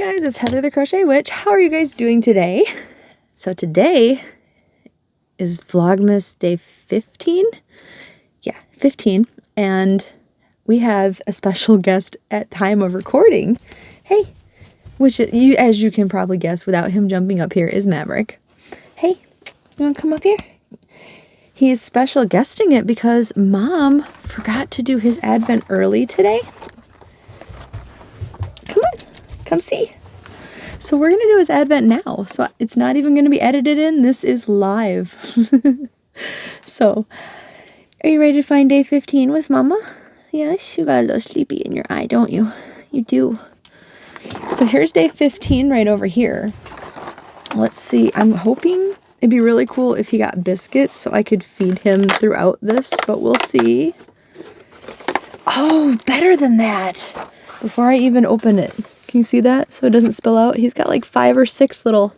Guys, it's Heather the Crochet Witch. How are you guys doing today? So today is Vlogmas day 15. Yeah, 15. And we have a special guest at time of recording. Hey, which you, as you can probably guess without him jumping up here, is Maverick. Hey, you want to come up here? He is special guesting it because Mom forgot to do his Advent early today. Come see. So we're going to do his Advent now. So it's not even going to be edited in. This is live. So, are you ready to find day 15 with Mama? Yes, you got a little sleepy in your eye, don't you? You do. So here's day 15 right over here. Let's see. I'm hoping it'd be really cool if he got biscuits so I could feed him throughout this, but we'll see. Oh, better than that. Before I even open it. Can you see that? So it doesn't spill out. He's got like 5 or 6 little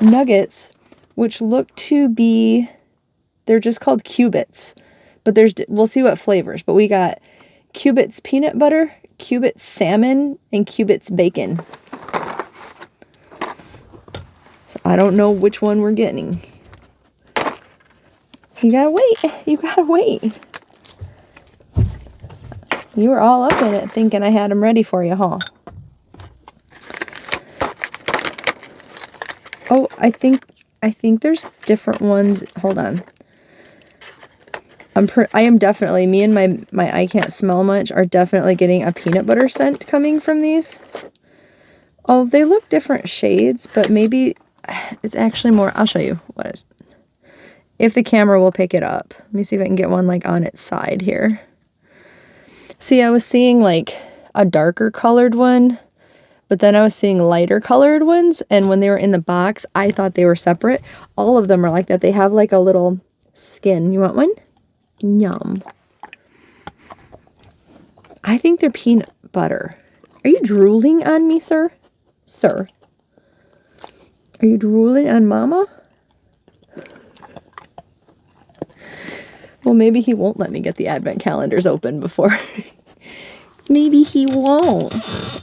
nuggets, which look to be, they're just called Cubits. But we'll see what flavors. But we got Cubits peanut butter, Cubits salmon, and Cubits bacon. So I don't know which one we're getting. You gotta wait. You gotta wait. You were all up in it thinking I had them ready for you, huh? Oh, I think there's different ones. Hold on. I am definitely, me and my I can't smell much are definitely getting a peanut butter scent coming from these. Oh, they look different shades, but maybe it's actually more. I'll show you what is. If the camera will pick it up. Let me see if I can get one like on its side here. See, I was seeing like a darker colored one. But then I was seeing lighter colored ones, and when they were in the box, I thought they were separate. All of them are like that. They have like a little skin. You want one? Yum. I think they're peanut butter. Are you drooling on me, sir? Sir. Are you drooling on Mama? Well, maybe he won't let me get the advent calendars open before. Maybe he won't.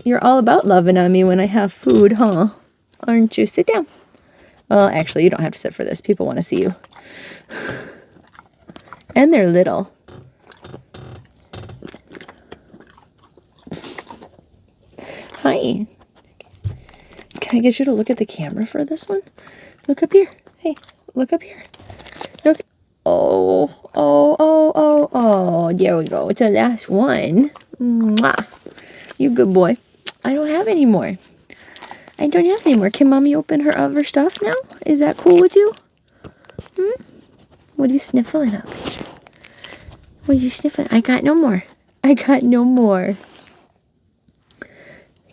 You're all about loving on me when I have food, huh? Aren't you? Sit down. Well, actually, you don't have to sit for this. People want to see you. And they're little. Hi. Can I get you to look at the camera for this one? Look up here. Hey, look up here. Look. Oh. There we go. It's the last one. Mwah. You good boy. I don't have any more. I don't have any more. Can Mommy open her other stuff now? Is that cool with you? What are you sniffling up here? What are you sniffling? I got no more. I got no more.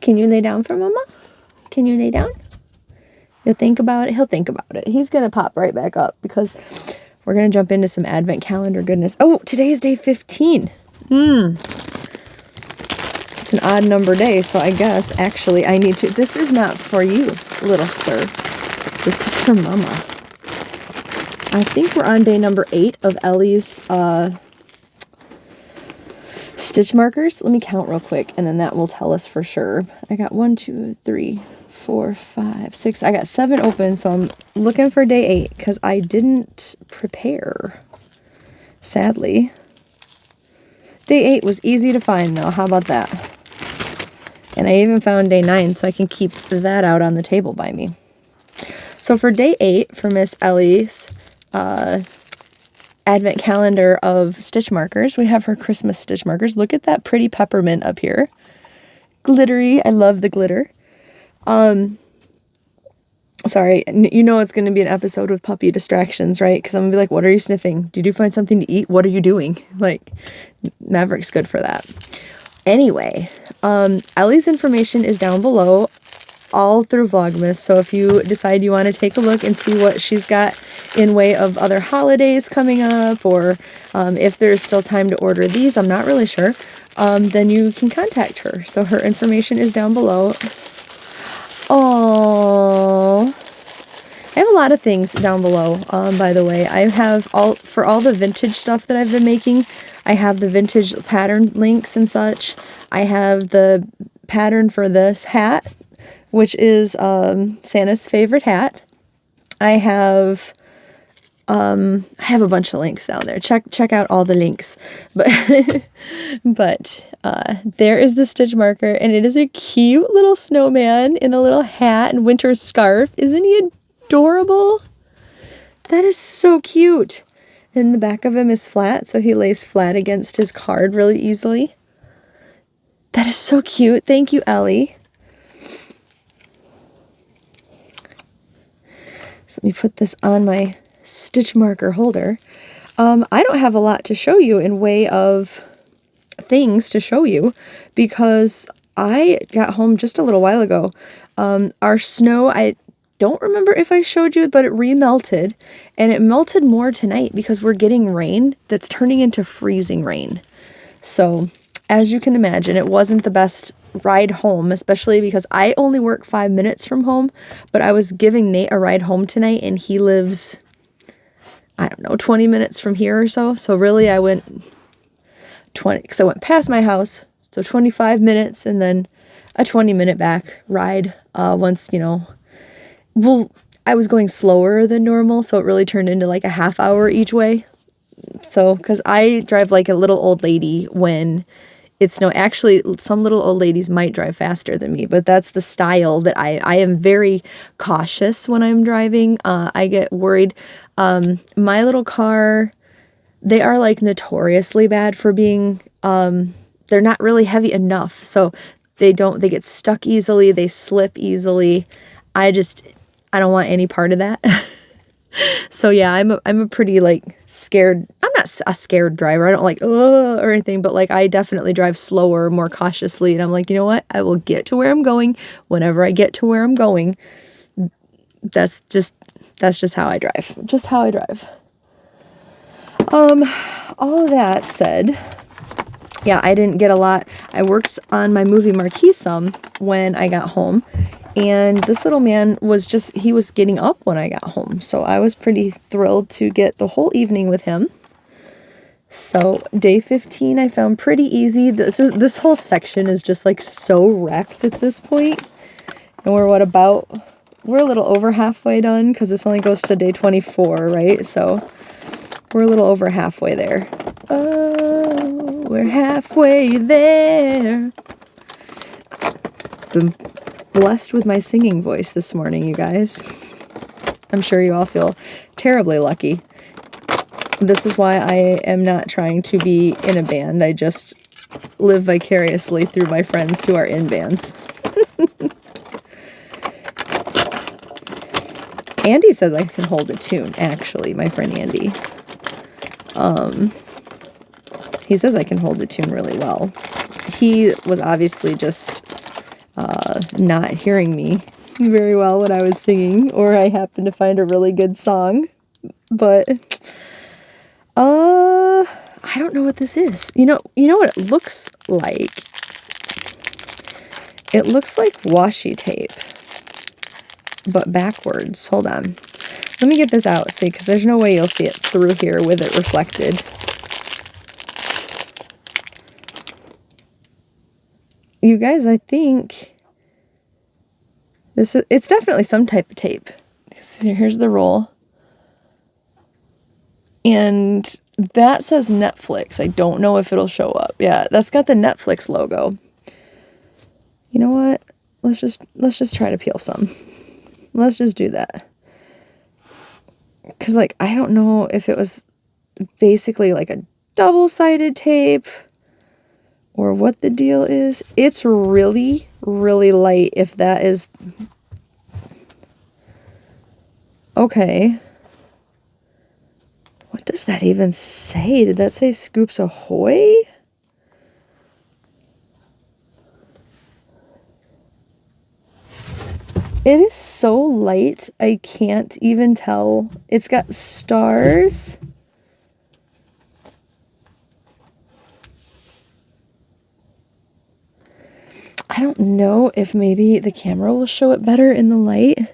Can you lay down for Mama? Can you lay down? You'll think about it. He'll think about it. He's going to pop right back up because we're going to jump into some advent calendar goodness. Oh, today's day 15. It's an odd number day, so I guess actually I need to. This is not for you, little sir. This is for Mama. I think we're on day number 8 of Ellie's stitch markers. Let me count real quick, and then that will tell us for sure. I got 1, 2, 3, 4, 5, 6. I got 7 open, so I'm looking for day 8 because I didn't prepare, sadly. Day 8 was easy to find, though. How about that? And I even found day 9, so I can keep that out on the table by me. So for day 8, for Miss Ellie's advent calendar of stitch markers, we have her Christmas stitch markers. Look at that pretty peppermint up here. Glittery. I love the glitter. Sorry, you know it's going to be an episode with puppy distractions, right? Because I'm going to be like, what are you sniffing? Did you find something to eat? What are you doing? Like, Maverick's good for that. Anyway, Ellie's information is down below all through Vlogmas. So if you decide you want to take a look and see what she's got in way of other holidays coming up, or if there's still time to order these, I'm not really sure, then you can contact her. So her information is down below. Oh, I have a lot of things down below, by the way. I have for all the vintage stuff that I've been making, I have the vintage pattern links and such. I have the pattern for this hat which is Santa's favorite hat. I have a bunch of links down there. Check out all the links. But there is the stitch marker, and it is a cute little snowman in a little hat and winter scarf. Isn't he adorable? That is so cute. And the back of him is flat, so he lays flat against his card really easily. That is so cute. Thank you, Ellie. So let me put this on my stitch marker holder. I don't have a lot to show you in way of things to show you because I got home just a little while ago. Our snow, I don't remember if I showed you, but it remelted, and it melted more tonight because we're getting rain that's turning into freezing rain. So as you can imagine, it wasn't the best ride home, especially because I only work 5 minutes from home, but I was giving Nate a ride home tonight, and he lives, I don't know, 20 minutes from here or so. So really I went 20, because I went past my house, so 25 minutes, and then a 20-minute back ride once, you know, well, I was going slower than normal, so it really turned into like a half hour each way. So, because I drive like a little old lady when it's snow. Actually, some little old ladies might drive faster than me, but that's the style that I am very cautious when I'm driving. I get worried. My little car, they are like notoriously bad for being, they're not really heavy enough. So they get stuck easily. They slip easily. I don't want any part of that. So yeah, I'm a pretty like scared, I'm not a scared driver. I don't like, or anything, but like I definitely drive slower, more cautiously. And I'm like, you know what? I will get to where I'm going whenever I get to where I'm going. That's just how I drive. Just how I drive. All of that said, yeah, I didn't get a lot. I worked on my movie marquee some when I got home. And this little man he was getting up when I got home. So I was pretty thrilled to get the whole evening with him. So day 15 I found pretty easy. This whole section is just like so wrecked at this point. And we're a little over halfway done because this only goes to day 24, right? So we're a little over halfway there. Oh, we're halfway there. Boom. Blessed with my singing voice this morning, you guys. I'm sure you all feel terribly lucky. This is why I am not trying to be in a band. I just live vicariously through my friends who are in bands. Andy says I can hold a tune, actually, my friend Andy. He says I can hold a tune really well. He was obviously just not hearing me very well when I was singing, or I happened to find a really good song. But I don't know what this is. You know what it looks like? It looks like washi tape, but backwards. Hold on. Let me get this out, see, because there's no way you'll see it through here with it reflected. You guys, I think it's definitely some type of tape. Here's the roll. And that says Netflix. I don't know if it'll show up. Yeah, that's got the Netflix logo. You know what? Let's just try to peel some. Let's just do that. Cause like I don't know if it was basically like a double-sided tape or what the deal is. It's really, really light if that is... Okay. What does that even say? Did that say Scoops Ahoy? It is so light, I can't even tell. It's got stars. I don't know if maybe the camera will show it better in the light.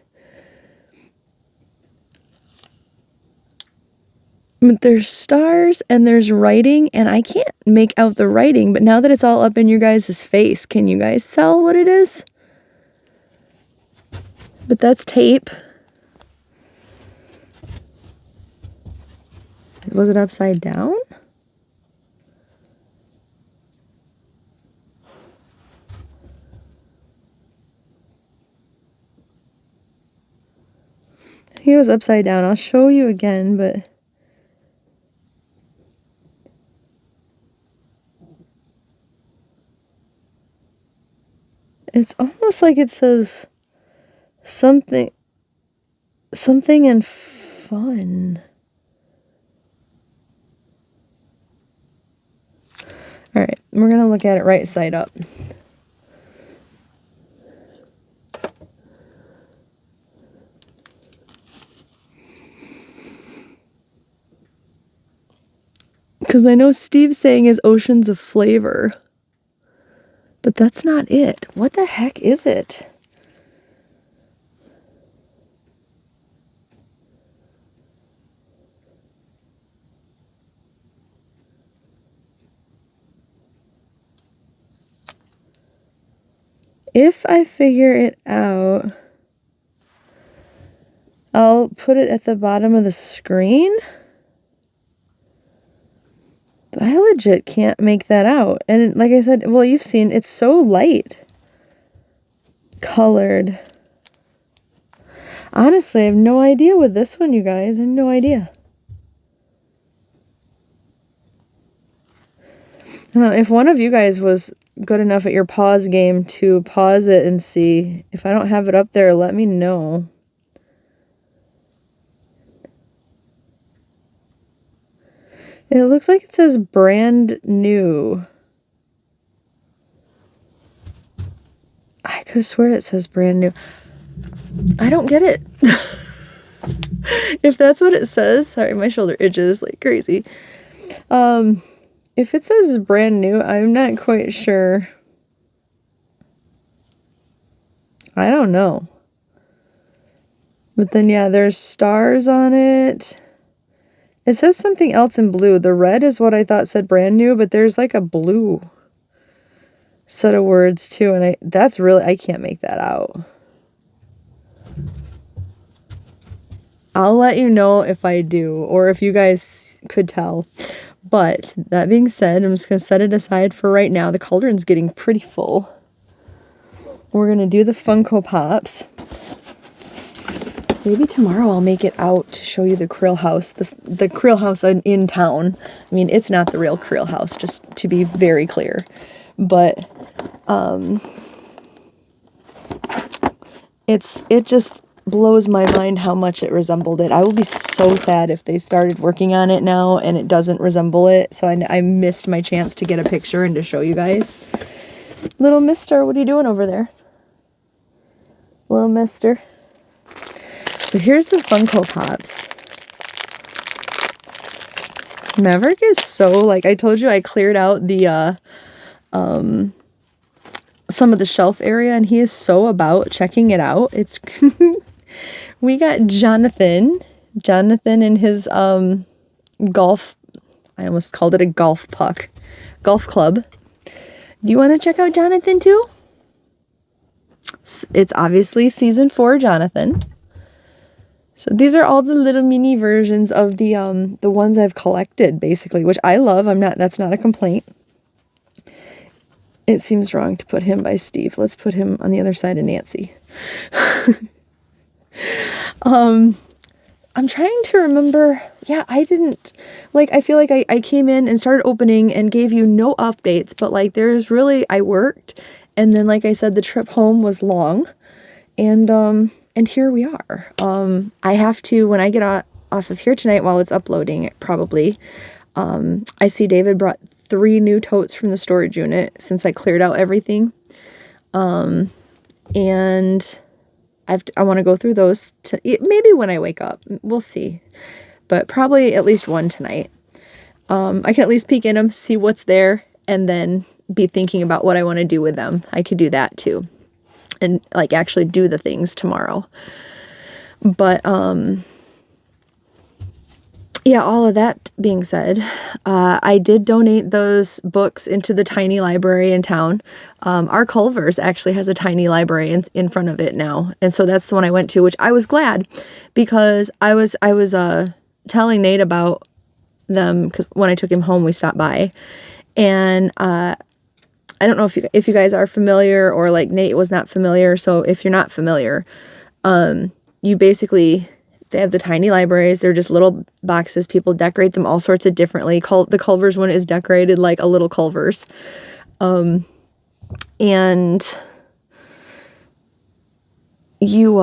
But there's stars and there's writing, and I can't make out the writing, but now that it's all up in your guys' face, can you guys tell what it is? But that's tape. Was it upside down? I think it was upside down. I'll show you again, but it's almost like it says something and fun. All right, we're going to look at it right side up. Because I know Steve's saying is oceans of flavor. But that's not it. What the heck is it? If I figure it out, I'll put it at the bottom of the screen. But I legit can't make that out. And like I said, well, you've seen, it's so light colored. Honestly, I have no idea with this one, you guys. I have no idea. I don't know, if one of you guys was good enough at your pause game to pause it and see. If I don't have it up there, let me know. It looks like it says brand new. I could swear it says brand new. I don't get it. If that's what it says, sorry, my shoulder itches like crazy. If it says brand new, I'm not quite sure. I don't know. But then, yeah, there's stars on it. It says something else in blue. The red is what I thought said brand new, but there's like a blue set of words too. And that's really, I can't make that out. I'll let you know if I do, or if you guys could tell. But that being said, I'm just going to set it aside for right now. The cauldron's getting pretty full. We're going to do the Funko Pops. Maybe tomorrow I'll make it out to show you the Krill house. The Krill house in town. I mean, it's not the real Krill house, just to be very clear. But it just blows my mind how much it resembled it. I will be so sad if they started working on it now and it doesn't resemble it. So I missed my chance to get a picture and to show you guys. Little mister, what are you doing over there? Little mister. So here's the Funko Pops. Maverick is so, like I told you, I cleared out the some of the shelf area and he is so about checking it out. It's we got Jonathan in his golf, I almost called it a golf club. Do you want to check out Jonathan too? It's obviously season 4 Jonathan. So these are all the little mini versions of the ones I've collected basically, which I love. That's not a complaint. It seems wrong to put him by Steve. Let's put him on the other side of Nancy. I'm trying to remember. Yeah, I didn't, like, I feel like I came in and started opening and gave you no updates, but like there's really, I worked. And then, like I said, the trip home was long and here we are. I have to, when I get off of here tonight while it's uploading, probably, I see David brought 3 new totes from the storage unit since I cleared out everything. And I want to go through those maybe when I wake up. We'll see. But probably at least one tonight. I can at least peek in them, see what's there, and then be thinking about what I want to do with them. I could do that too. And like actually do the things tomorrow. But yeah, all of that being said, I did donate those books into the tiny library in town. Our Culver's actually has a tiny library in front of it now. And so that's the one I went to, which I was glad because I was telling Nate about them because when I took him home, we stopped by. And I don't know if you guys are familiar or like Nate was not familiar. So if you're not familiar, you basically... They have the tiny libraries. They're just little boxes. People decorate them all sorts of differently. The Culver's one is decorated like a little Culver's. And you,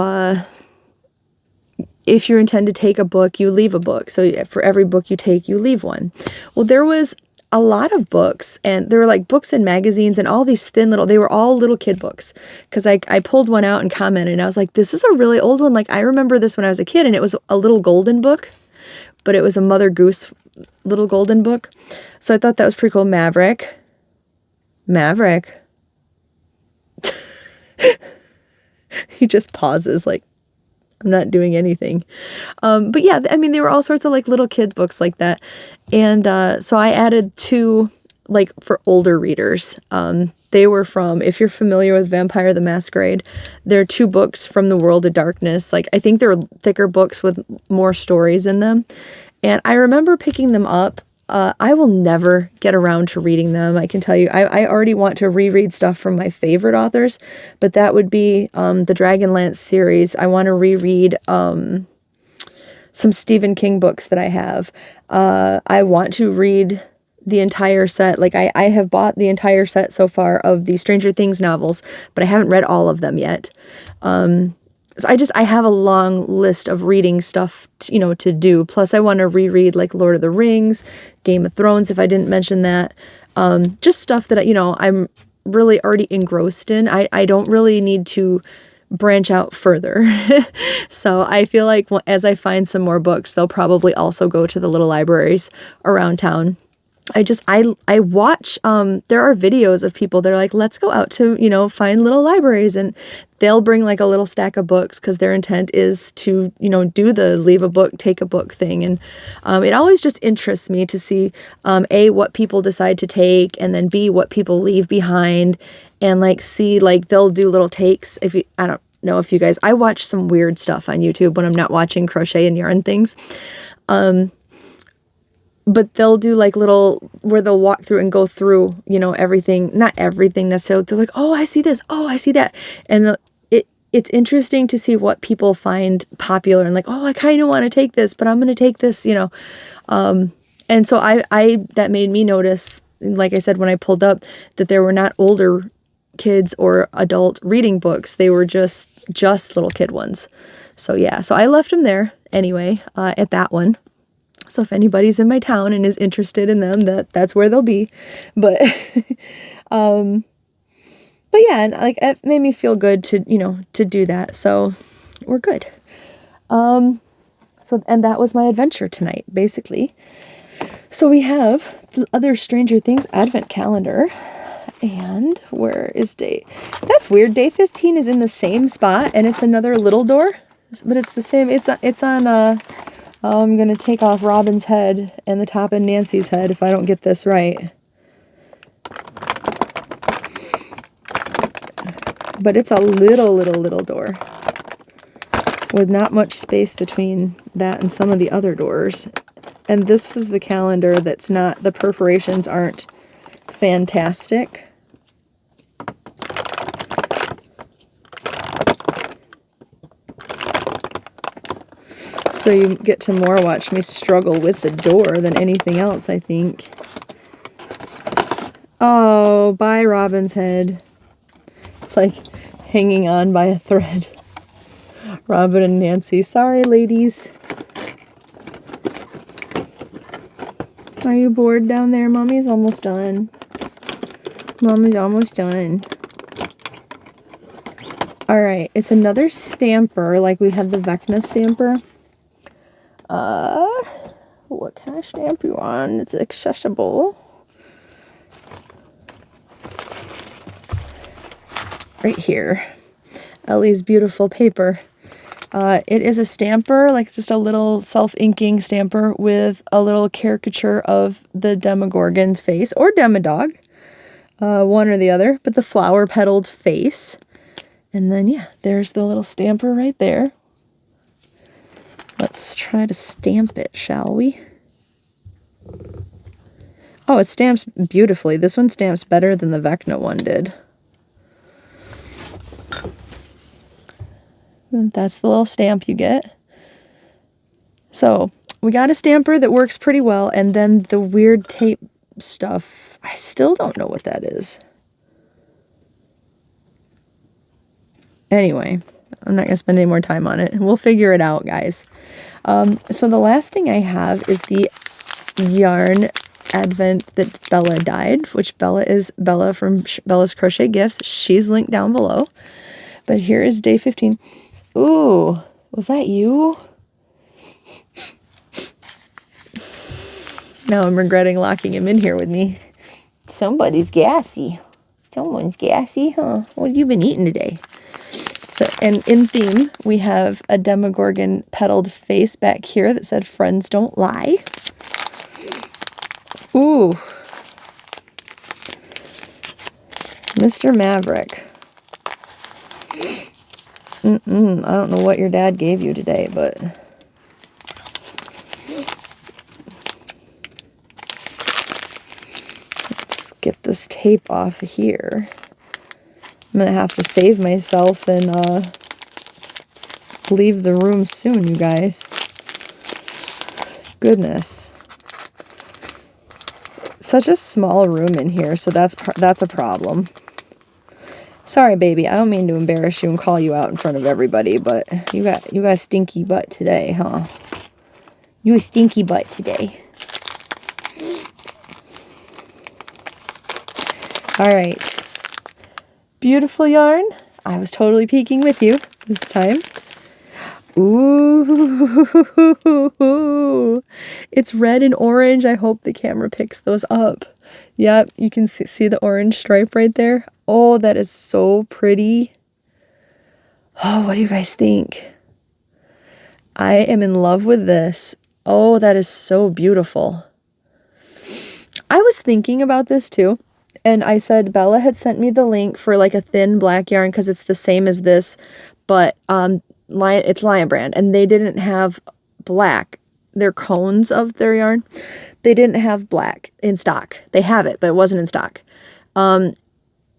if you intend to take a book, you leave a book. So for every book you take, you leave one. Well, there was a lot of books, and there were like books and magazines and all these thin little, they were all little kid books. Because I pulled one out and commented, and I was like, this is a really old one. Like, I remember this when I was a kid, and it was a little golden book, but it was a Mother Goose little golden book. So I thought that was pretty cool. Maverick. He just pauses like, I'm not doing anything. But yeah, I mean, they were all sorts of like little kids books like that. And so I added 2 like for older readers. They were from, if you're familiar with Vampire the Masquerade, there are 2 books from the World of Darkness. Like, I think they're thicker books with more stories in them. And I remember picking them up. I will never get around to reading them. I can tell you, I already want to reread stuff from my favorite authors, but that would be the Dragonlance series. I want to reread some Stephen King books that I have. I want to read the entire set. Like, I have bought the entire set so far of the Stranger Things novels, but I haven't read all of them yet. So I have a long list of reading stuff, to do. Plus I want to reread like Lord of the Rings, Game of Thrones, if I didn't mention that. Just stuff that, I'm really already engrossed in. I don't really need to branch out further. So I feel like as I find some more books, they'll probably also go to the little libraries around town. I watch, there are videos of people that are like, let's go out to, find little libraries, and they'll bring like a little stack of books because their intent is to, do the leave a book, take a book thing. And it always just interests me to see, A, what people decide to take, and then B, what people leave behind, and like see, like they'll do little takes. I don't know if you guys, I watch some weird stuff on YouTube when I'm not watching crochet and yarn things. But they'll do like little, where they'll walk through and go through, everything, not everything necessarily. They're like, oh, I see this. Oh, I see that. And it's interesting to see what people find popular and like, oh, I kind of want to take this, but I'm going to take this, and so that made me notice, like I said, when I pulled up, that there were not older kids or adult reading books. They were just little kid ones. So yeah, so I left them there anyway, at that one. So if anybody's in my town and is interested in them, that's where they'll be. But, but yeah, and like it made me feel good to do that. So we're good. And that was my adventure tonight, basically. So we have the other Stranger Things advent calendar. And where is day? That's weird. Day 15 is in the same spot, and it's another little door, but it's the same. It's on I'm going to take off Robin's head and the top of Nancy's head if I don't get this right. But it's a little door with not much space between that and some of the other doors. And this is the calendar that's not, the perforations aren't fantastic. So you get to more watch me struggle with the door than anything else, I think. Oh, bye, Robin's head. It's like hanging on by a thread. Robin and Nancy. Sorry, ladies. Are you bored down there? Mommy's almost done. Mommy's almost done. Alright, it's another stamper, like we had the Vecna stamper. What can I stamp you on? It's accessible. Right here. Ellie's beautiful paper. It is a stamper, like just a little self-inking stamper with a little caricature of the Demogorgon's face, or Demodog, one or the other, but the flower-petaled face. And then, yeah, there's the little stamper right there. Let's try to stamp it, shall we? Oh, it stamps beautifully. This one stamps better than the Vecna one did. That's the little stamp you get. So we got a stamper that works pretty well, and then the weird tape stuff, I still don't know what that is. Anyway, I'm not going to spend any more time on it. We'll figure it out, guys. So the last thing I have is the yarn advent that Bella dyed, which Bella is Bella from Bella's Crochet Gifts. She's linked down below. But here is day 15. Ooh, was that you? Now I'm regretting locking him in here with me. Somebody's gassy. Someone's gassy, huh? What have you been eating today? So, and in theme, we have a Demogorgon petaled face back here that said, "Friends don't lie." Ooh. Mr. Maverick. I don't know what your dad gave you today, but... let's get this tape off of here. I'm going to have to save myself and leave the room soon, you guys. Goodness. Such a small room in here, so that's a problem. Sorry, baby. I don't mean to embarrass you and call you out in front of everybody, but you got a stinky butt today, huh? You a stinky butt today. All right. Beautiful yarn. I was totally peeking with you this time. Ooh. It's red and orange. I hope the camera picks those up. Yep, you can see the orange stripe right there. Oh, that is so pretty. Oh, what do you guys think? I am in love with this. Oh, that is so beautiful. I was thinking about this too. And I said Bella had sent me the link for like a thin black yarn because it's the same as this, but it's Lion Brand, and they didn't have black. They're cones of their yarn. They didn't have black in stock. They have it, but it wasn't in stock.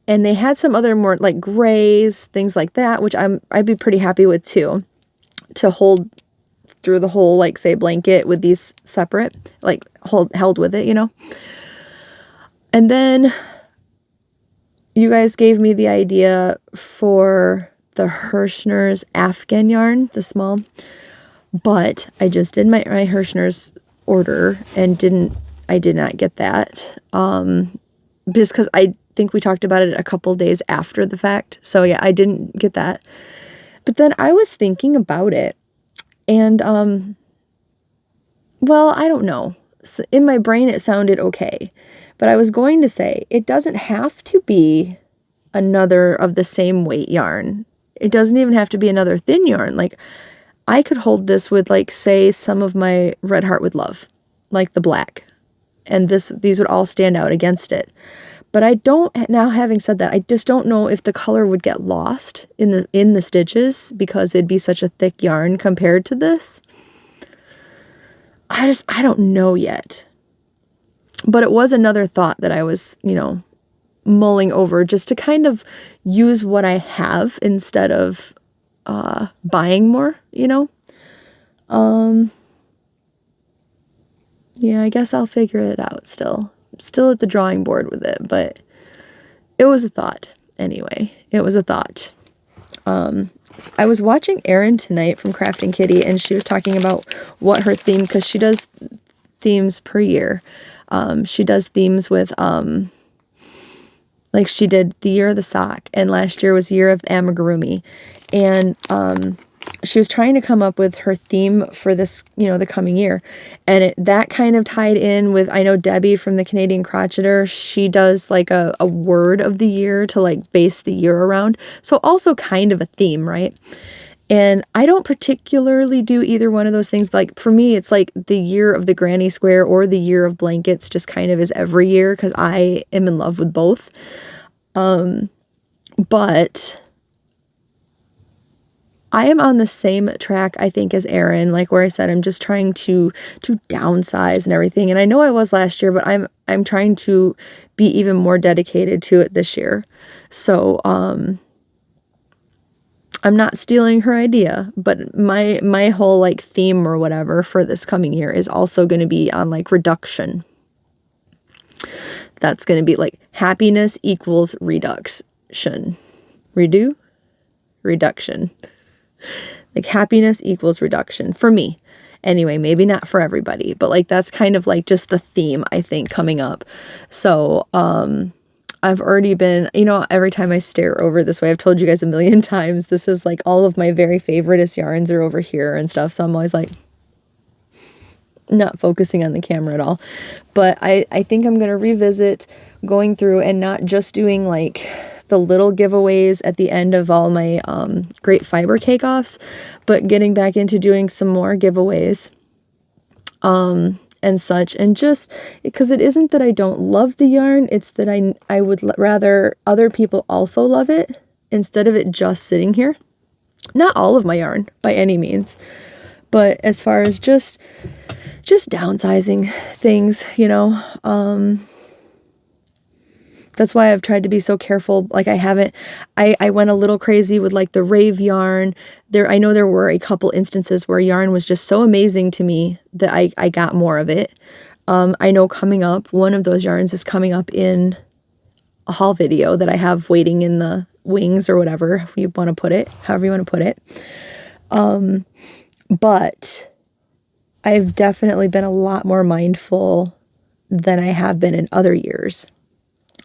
And they had some other more like grays, things like that, which I'd be pretty happy with too, to hold through the whole, like, say, blanket with these separate, like held with it, you know. And then you guys gave me the idea for the Hirschner's Afghan yarn, the small, but I just did my Hirschner's order and I did not get that, just because I think we talked about it a couple days after the fact. So yeah, I didn't get that. But then I was thinking about it, and well, I don't know. In my brain it sounded okay, but I was going to say it doesn't have to be another of the same weight yarn. It doesn't even have to be another thin yarn. Like, I could hold this with, like, say, some of my Red Heart with Love, like the black, and these would all stand out against it. But I don't, now having said that, I just don't know if the color would get lost in the stitches because it'd be such a thick yarn compared to this. I don't know yet. But it was another thought that I was, you know, mulling over, just to kind of use what I have instead of buying more, you know. Yeah, I guess I'll figure it out still. Still at the drawing board with it, but it was a thought. Anyway, it was a thought. I was watching Erin tonight from Crafting Kitty, and she was talking about what her theme, because she does themes per year. She does themes with, like, she did the year of the sock, and last year was the year of the amigurumi. And she was trying to come up with her theme for this, you know, the coming year. And that kind of tied in with, I know Debbie from the Canadian Crocheter, she does like a word of the year to like base the year around. So also kind of a theme, right? And I don't particularly do either one of those things. Like for me, it's like the year of the granny square or the year of blankets just kind of is every year because I am in love with both. But I am on the same track, I think, as Erin, like where I said I'm just trying to downsize and everything. And I know I was last year, but I'm trying to be even more dedicated to it this year. So I'm not stealing her idea, but my whole like theme or whatever for this coming year is also going to be on like reduction. That's going to be like happiness equals reduction. Reduction. Like happiness equals reduction for me. Anyway, maybe not for everybody, but like that's kind of like just the theme I think coming up. So, I've already been, you know, every time I stare over this way, I've told you guys a million times, this is like all of my very favoriteest yarns are over here and stuff. So I'm always like not focusing on the camera at all. But I think I'm going to revisit going through and not just doing like the little giveaways at the end of all my great fiber cake-offs, but getting back into doing some more giveaways. And such, and just because it isn't that I don't love the yarn, it's that I would rather other people also love it instead of it just sitting here. Not all of my yarn by any means, but as far as just downsizing things, you know, that's why I've tried to be so careful. Like I went a little crazy with like the rave yarn. I know there were a couple instances where yarn was just so amazing to me that I got more of it. I know coming up, one of those yarns is coming up in a haul video that I have waiting in the wings or whatever you want to put it, however you want to put it. But I've definitely been a lot more mindful than I have been in other years.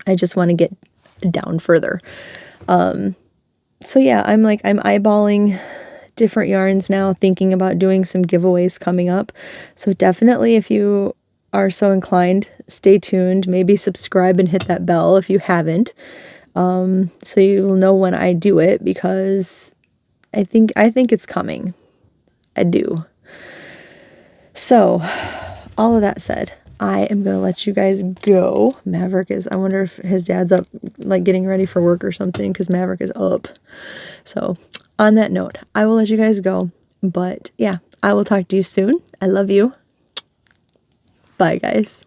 I just want to get down further. So yeah, I'm eyeballing different yarns now, thinking about doing some giveaways coming up. So definitely if you are so inclined, stay tuned, maybe subscribe and hit that bell if you haven't. So you will know when I do it, because I think it's coming. I do. So all of that said, I am going to let you guys go. Maverick I wonder if his dad's up, like getting ready for work or something, because Maverick is up. So on that note, I will let you guys go. But yeah, I will talk to you soon. I love you. Bye, guys.